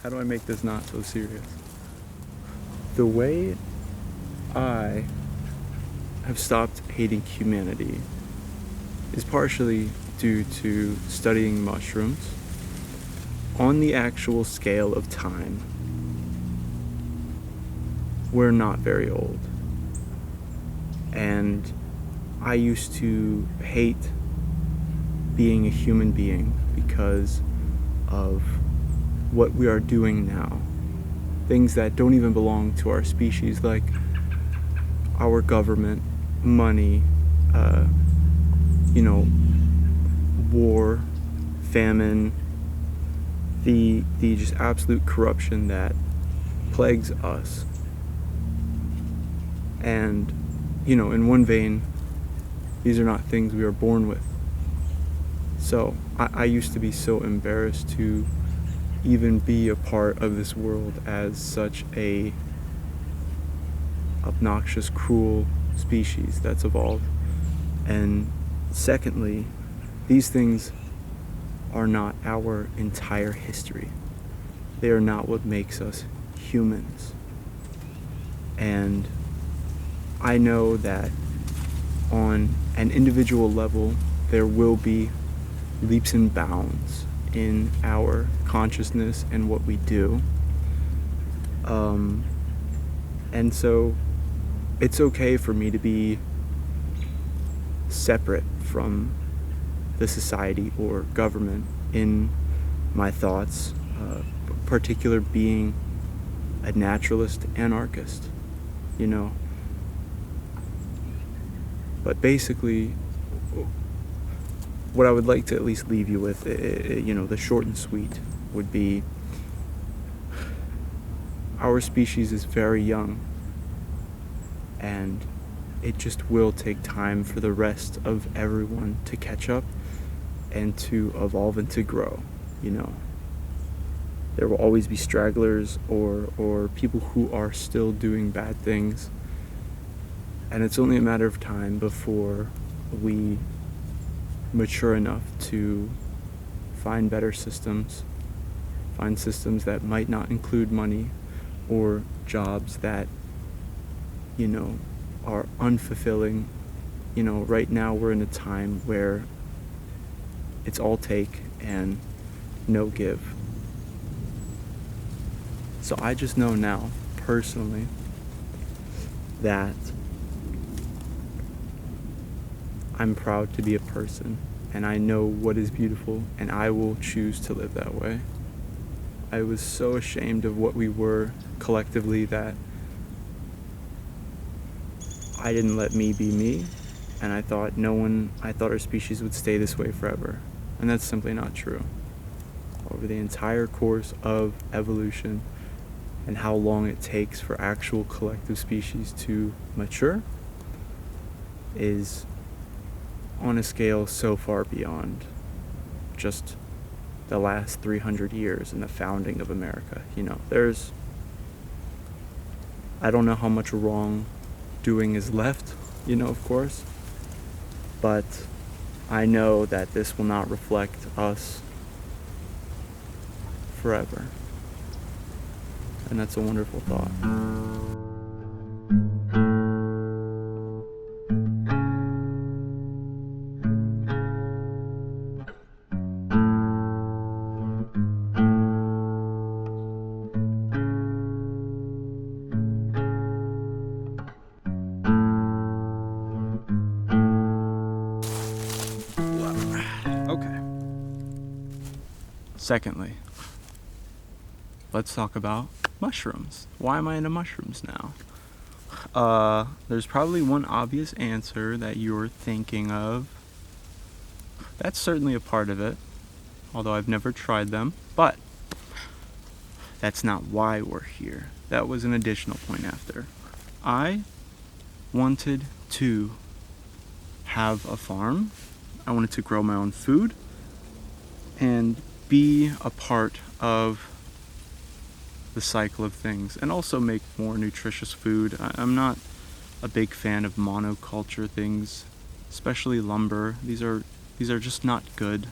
how do I make this not so serious? The way I have stopped hating humanity is partially due to studying mushrooms on the actual scale of time. We're not very old. And I used to hate being a human being because of what we are doing now. Things that don't even belong to our species, like our government, money, war, famine, the just absolute corruption that plagues us. And, in one vein, these are not things we are born with. So I used to be so embarrassed to even be a part of this world as such a obnoxious, cruel species that's evolved. And secondly, these things are not our entire history. They are not what makes us humans. And I know that on an individual level, there will be leaps and bounds in our consciousness and what we do. And so it's okay for me to be separate from the society or government in my thoughts, particular being a naturalist anarchist, But basically, what I would like to at least leave you with, the short and sweet, would be our species is very young, and it just will take time for the rest of everyone to catch up and to evolve and to grow. There will always be stragglers or people who are still doing bad things, and it's only a matter of time before we mature enough to find better systems, find systems that might not include money or jobs that, are unfulfilling. Right now we're in a time where it's all take and no give. So I just know now, personally, that I'm proud to be a person, and I know what is beautiful, and I will choose to live that way. I was so ashamed of what we were collectively that I didn't let me be me, and I thought our species would stay this way forever. And that's simply not true. Over the entire course of evolution and how long it takes for actual collective species to mature is on a scale so far beyond just the last 300 years and the founding of America. I don't know how much wrongdoing is left, of course, but I know that this will not reflect us forever. And that's a wonderful thought. Okay. Secondly, let's talk about mushrooms. Why am I into mushrooms now? There's probably one obvious answer that you're thinking of. That's certainly a part of it, although I've never tried them. But that's not why we're here. That was an additional point after. I wanted to have a farm. I wanted to grow my own food and be a part of the cycle of things, and also make more nutritious food. I'm not a big fan of monoculture things, especially lumber. These are just not good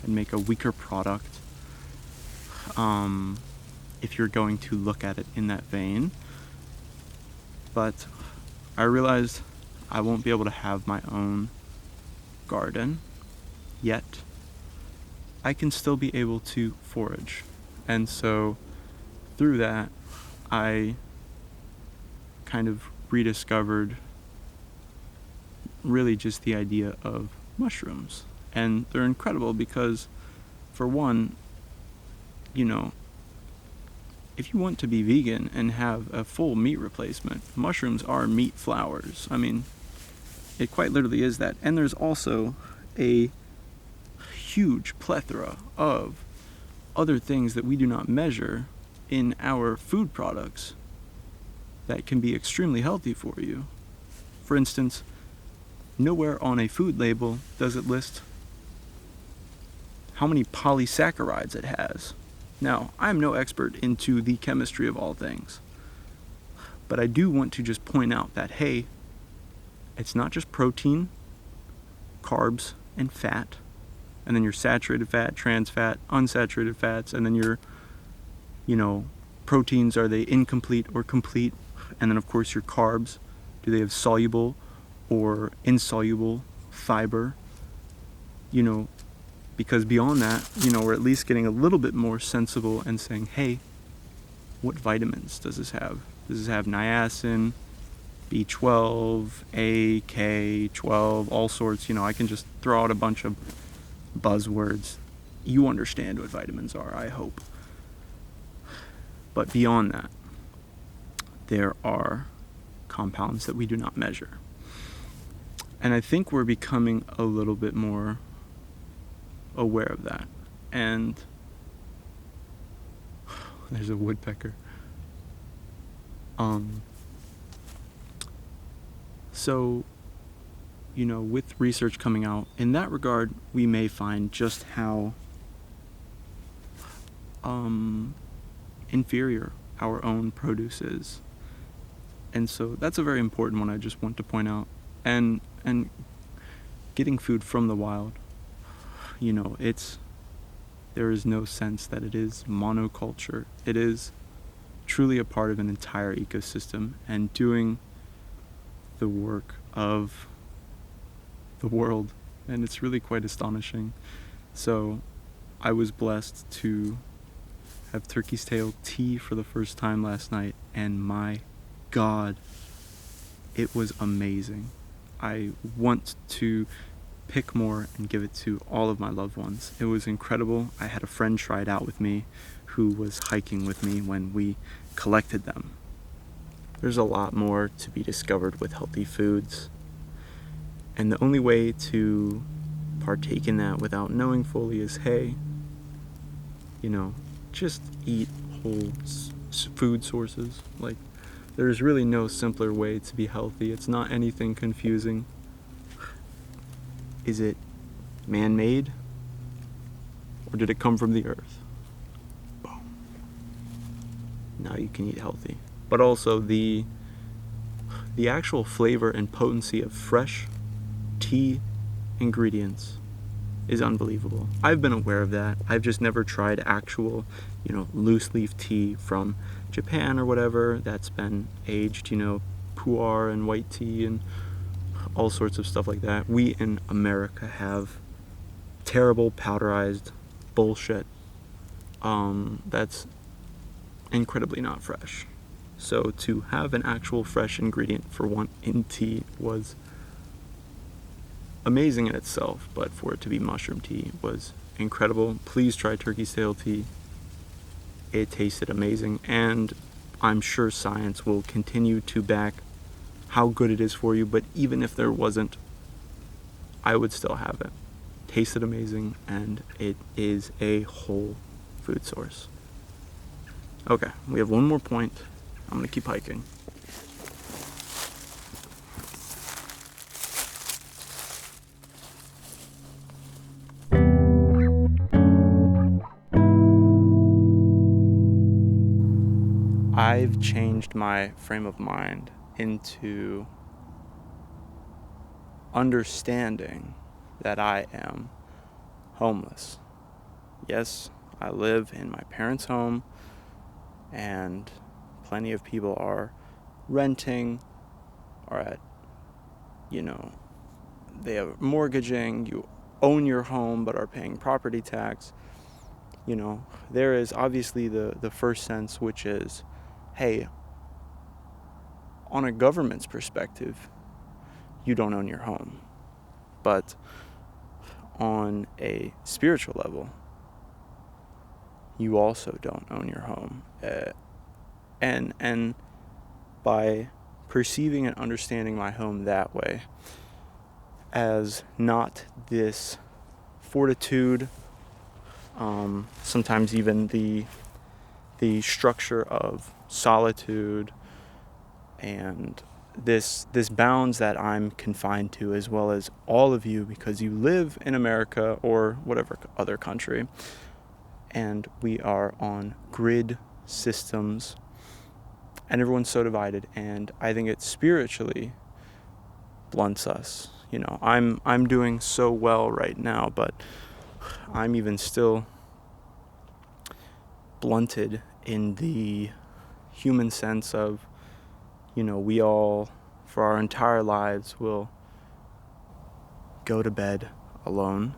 and make a weaker product. if you're going to look at it in that vein. But I realized I won't be able to have my own garden yet. I can still be able to forage. And so through that, I kind of rediscovered really just the idea of mushrooms. And they're incredible because, for one, if you want to be vegan and have a full meat replacement, mushrooms are meat flowers. I mean, it quite literally is that. And there's also a huge plethora of other things that we do not measure in our food products that can be extremely healthy for you. For instance, nowhere on a food label does it list how many polysaccharides it has. Now, I'm no expert into the chemistry of all things, but I do want to just point out that, hey, it's not just protein, carbs, and fat, and then your saturated fat, trans fat, unsaturated fats, and then your, proteins, are they incomplete or complete? And then, of course, your carbs, do they have soluble or insoluble fiber? Because beyond that, we're at least getting a little bit more sensible and saying, hey, what vitamins does this have? Does this have niacin, B12, A, K, 12, all sorts? I can just throw out a bunch of buzzwords. You understand what vitamins are, I hope. But beyond that, there are compounds that we do not measure. And I think we're becoming a little bit more aware of that. And there's a woodpecker. So, with research coming out in that regard, we may find just how inferior our own produce is. And so that's a very important one I just want to point out. And getting food from the wild, there is no sense that it is monoculture. It is truly a part of an entire ecosystem and doing the work of the world. And it's really quite astonishing. So I was blessed to have turkey's tail tea for the first time last night, and my God, it was amazing. I want to pick more and give it to all of my loved ones. It was incredible. I had a friend try it out with me who was hiking with me when we collected them. There's a lot more to be discovered with healthy foods, and the only way to partake in that without knowing fully is, hey, just eat whole food sources. Like, there's really no simpler way to be healthy. It's not anything confusing. Is it man-made, or did it come from the earth? Boom. Now you can eat healthy. But also the actual flavor and potency of fresh tea ingredients is unbelievable. I've been aware of that. I've just never tried actual, loose leaf tea from Japan or whatever that's been aged, pu'er and white tea and all sorts of stuff like that. We in America have terrible powderized bullshit that's incredibly not fresh. So to have an actual fresh ingredient for one in tea was amazing in itself, but for it to be mushroom tea was incredible. Please try turkey's tail tea. It tasted amazing, and I'm sure science will continue to back how good it is for you, but even if there wasn't, I would still have it. Tasted amazing, and it is a whole food source. Okay, we have one more point. I'm gonna keep hiking. I've changed my frame of mind into understanding that I am homeless. Yes, I live in my parents' home, and plenty of people are renting, are at, they are mortgaging, you own your home but are paying property tax. There is obviously the first sense, which is, hey, on a government's perspective, you don't own your home. But on a spiritual level, you also don't own your home. And by perceiving and understanding my home that way, as not this fortitude, sometimes even the structure of solitude, and this bounds that I'm confined to, as well as all of you, because you live in America or whatever other country, and we are on grid systems, and everyone's so divided, and I think it spiritually blunts us. I'm doing so well right now, but I'm even still blunted in the human sense of, we all, for our entire lives, will go to bed alone.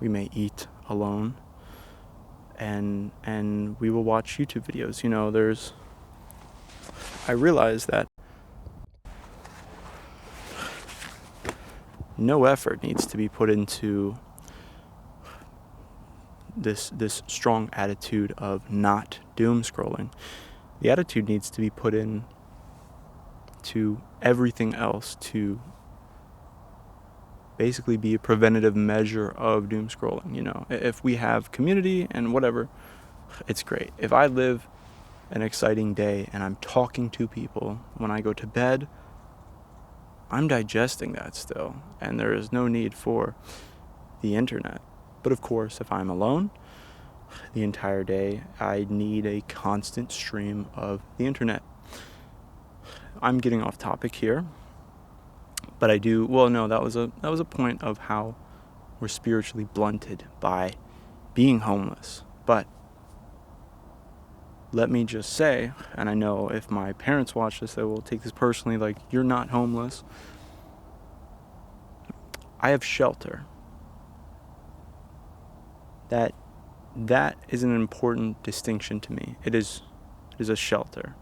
We may eat alone, and we will watch YouTube videos. I realize that no effort needs to be put into this strong attitude of not doom scrolling. The attitude needs to be put in to everything else to basically be a preventative measure of doom scrolling. If we have community and whatever, it's great. If I live an exciting day and I'm talking to people when I go to bed, I'm digesting that still, and there is no need for the internet. But of course, if I'm alone the entire day, I need a constant stream of the internet. I'm getting off topic here, but I do, that was a point of how we're spiritually blunted by being homeless. But let me just say, and I know if my parents watch this, they will take this personally, like, you're not homeless. I have shelter. That is an important distinction to me. It is a shelter.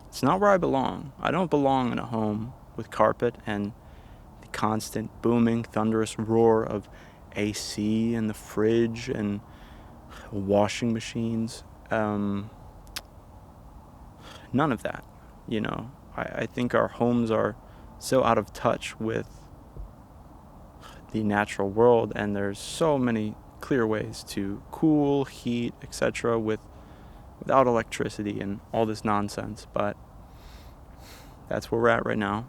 It's not where I belong. I don't belong in a home with carpet and the constant booming, thunderous roar of AC and the fridge and washing machines. None of that. I think our homes are so out of touch with the natural world, and there's so many clear ways to cool, heat, etc. without electricity and all this nonsense. But that's where we're at right now,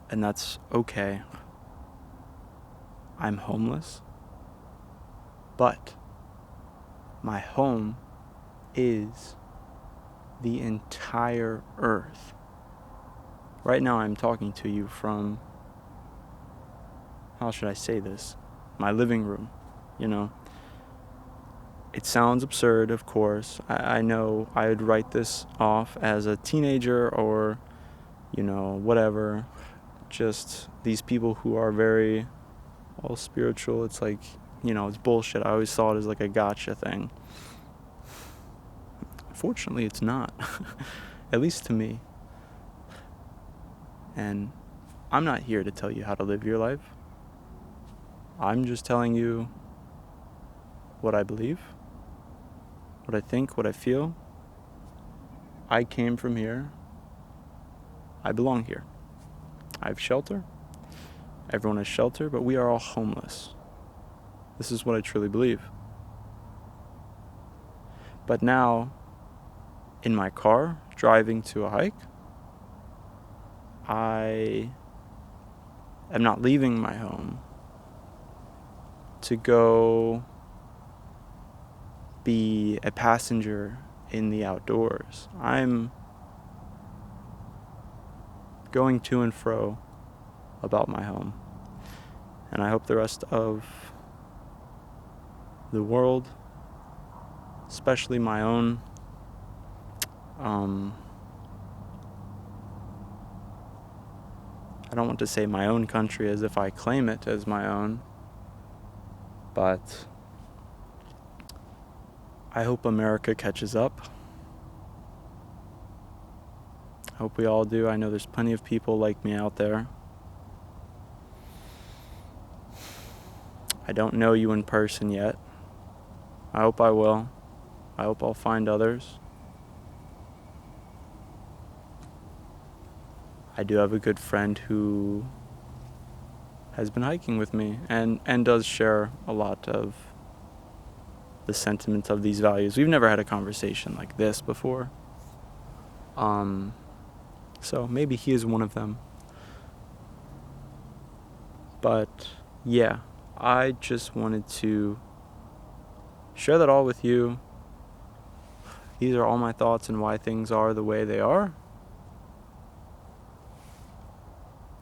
and that's okay. I'm homeless, but my home is the entire earth. Right now I'm talking to you from, how should I say this? My living room, It sounds absurd, of course. I know I would write this off as a teenager or, whatever. Just these people who are very all spiritual. It's like, it's bullshit. I always saw it as like a gotcha thing. Fortunately, it's not. At least to me. And I'm not here to tell you how to live your life. I'm just telling you what I believe, what I think, what I feel. I came from here. I belong here. I have shelter. Everyone has shelter, but we are all homeless. This is what I truly believe. But now, in my car, driving to a hike, I am not leaving my home to go be a passenger in the outdoors. I'm going to and fro about my home. And I hope the rest of the world, especially my own. I don't want to say my own country as if I claim it as my own, but I hope America catches up. I hope we all do. I know there's plenty of people like me out there. I don't know you in person yet. I hope I will. I hope I'll find others. I do have a good friend who has been hiking with me and does share a lot of the sentiment of these values. We've never had a conversation like this before. So maybe he is one of them. But yeah, I just wanted to share that all with you. These are all my thoughts and why things are the way they are.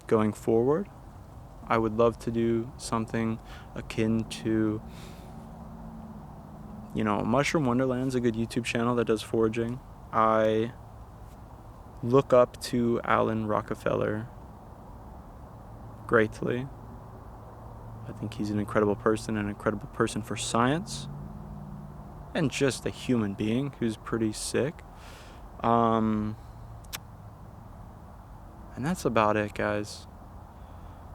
Going forward, I would love to do something akin to, Mushroom Wonderland's a good YouTube channel that does foraging. I look up to Alan Rockefeller greatly. I think he's an incredible person for science, and just a human being who's pretty sick. And that's about it, guys.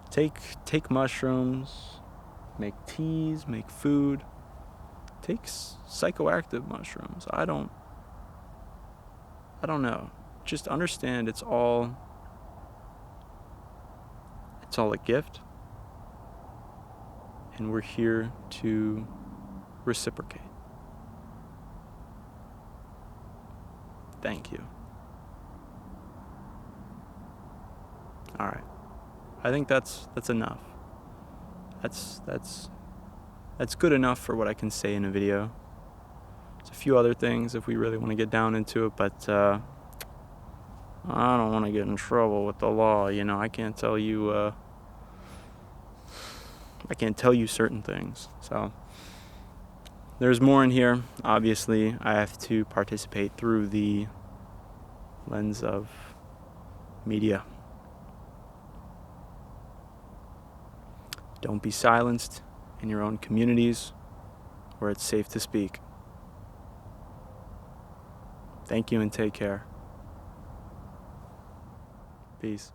Take mushrooms, make teas, make food. Take psychoactive mushrooms. I don't know. Just understand it's all a gift, and we're here to reciprocate. Thank you. All right. I think that's enough. That's good enough for what I can say in a video. There's a few other things if we really want to get down into it, but I don't want to get in trouble with the law. I can't tell you certain things. So there's more in here. Obviously, I have to participate through the lens of media. Don't be silenced in your own communities where it's safe to speak. Thank you and take care. Peace.